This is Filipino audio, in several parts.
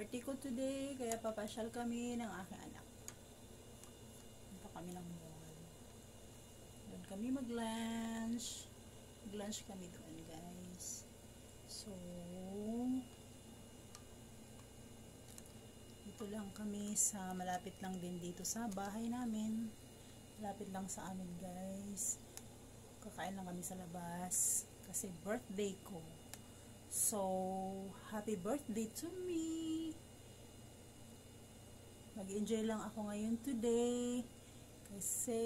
Birthday ko today, kaya papasyal kami ng aking anak. Punta kami ng mall. Doon kami mag-lunch. Mag-lunch kami doon, guys. So, dito lang kami sa, malapit lang din dito sa bahay namin. Malapit lang sa amin, guys. Kakain lang kami sa labas. Kasi birthday ko. So, happy birthday to me! Mag-enjoy lang ako ngayon today. Kasi,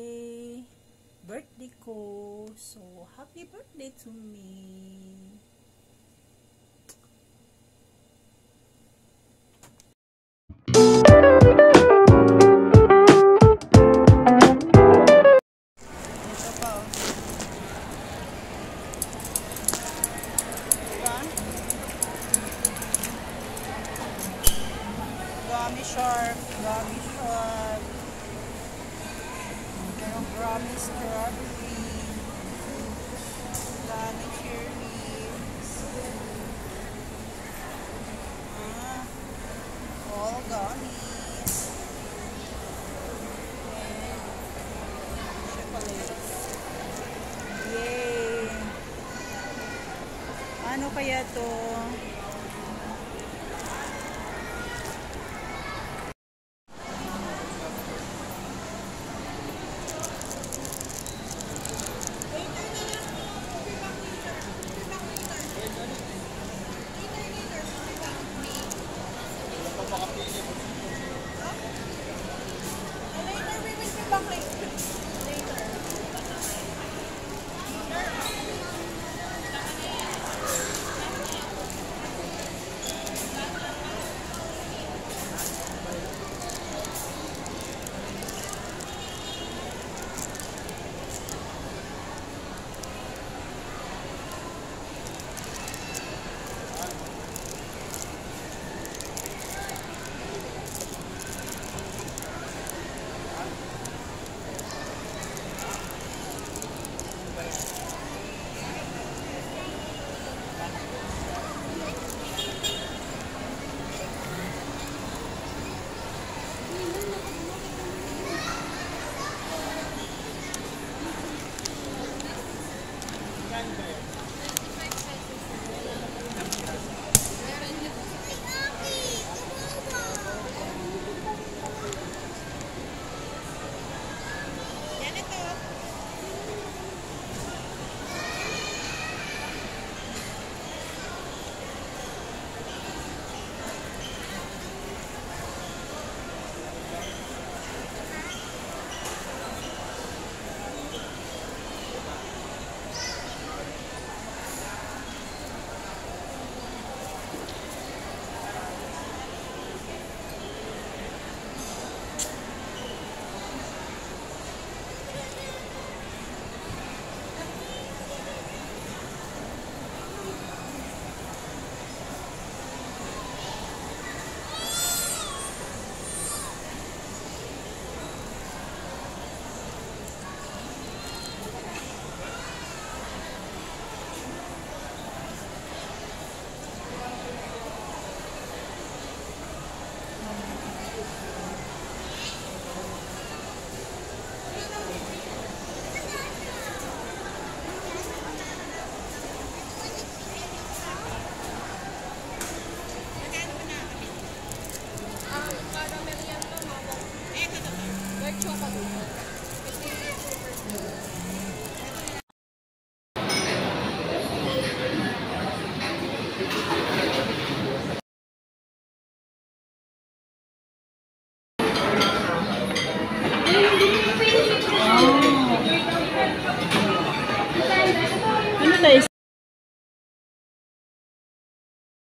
birthday ko. So, happy birthday to me! Gummy shark, gummy shark. Merong gummy strawberry, gummy cherries. All gummies. And chocolates. Yay! Ano kaya to?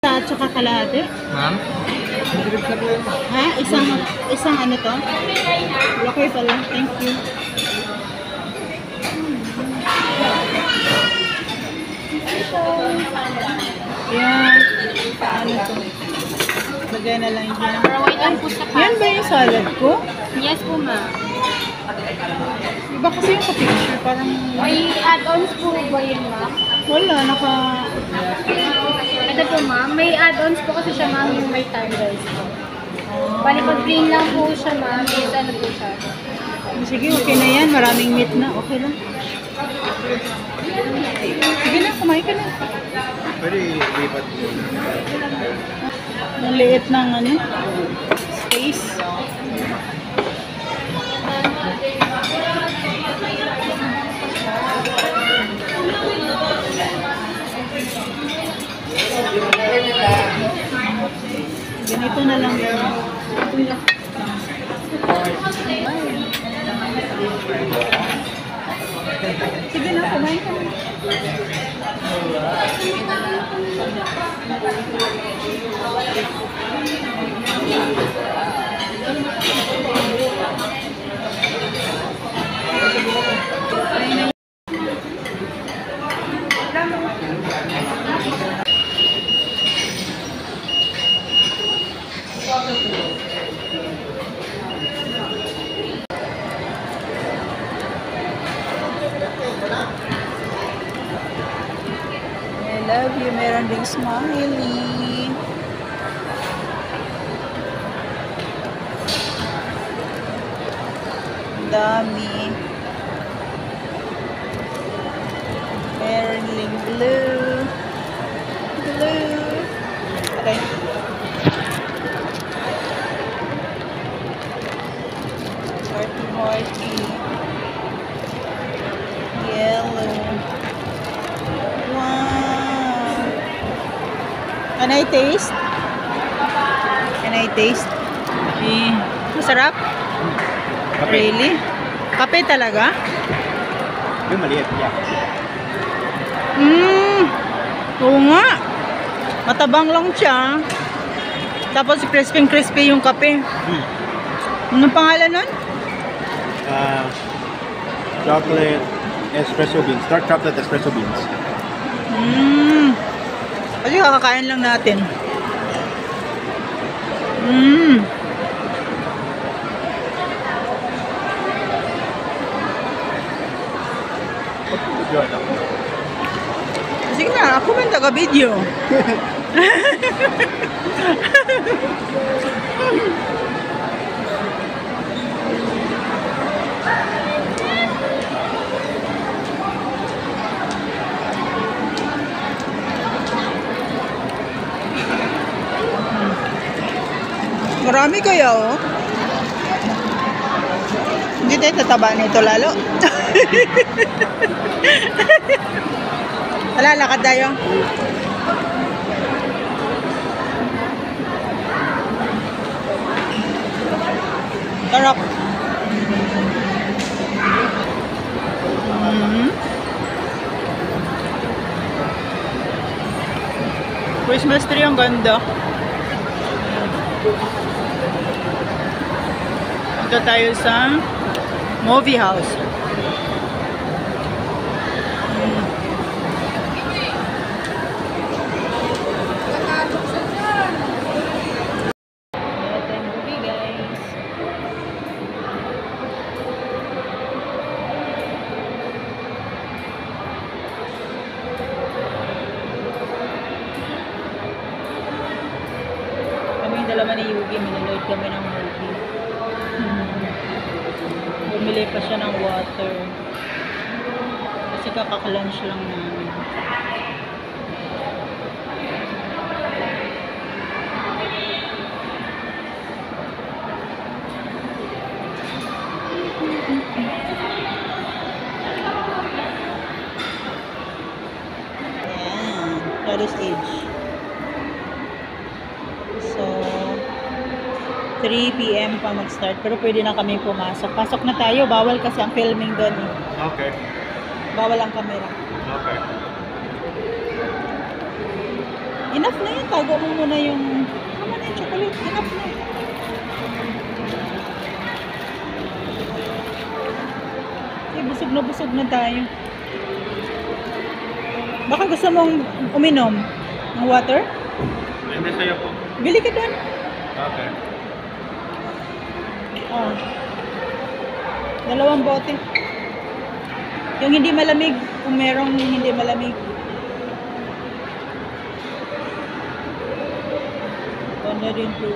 At saka kalahati? Ma'am? Ha? Isang ano to? Okay pala. Thank you. Yan. Ano to? Lagay na lang yan. Yan ba yung salad ko? Yes po, ma'am. Iba kasi yung ka-picture. Parang... May add-ons po ba yun, ma'am? Wala. Ito po, ma'am. May add-ons po kasi siya, ma'am, yung may time guys. Bali, pag plain lang po siya, ma'am, is ano po siya? Sige, okay na yan. Maraming meat na. Okay lang. Sige na, kumain ka na. Pwede lipat mo. Ang liit ng ano, space. Ganito na lang. Sige na, kumain ka na. I love you. Meron ding smiley. Ang dami. Meron ding blue. Blue. Okay. Hearty. Yellow. Wow. Can I taste? Can I taste? Masarap? Kape. Really? Kape talaga? Yung maliit, yeah. Oo nga. Matabang lang siya. Tapos crispy yung kape. Anong pangalan nun? Chocolate espresso beans. Dark chocolate espresso beans. Kasi kakakain lang natin. Sige na, ako man taga-video. Marami kaya oh. Hindi tayo tataba nito lalo. Wala, lakad tayo. Sarap. Christmas tree ang ganda. Punta tayo sa movie house. Kaming dalawa ni Yugi, minanood kami ng movie. Bumili pa siya ng water. Kasi kakaka-lunch lang namin. Ayan. Shadow stage. So, 3 PM pa mag-start. Pero pwede na kami pumasok. Pasok na tayo. Bawal kasi ang filming doon. Okay. Bawal ang camera. Okay. Enough na yun. Tago mo muna yung... Tama na yung chocolate. Enough na. Okay, busog na tayo. Baka gusto mong uminom ng water? Hindi sa'yo po. Bili ka doon. Okay. Oh. 2 bote. Yung hindi malamig, kung merong hindi malamig. Ganda din to.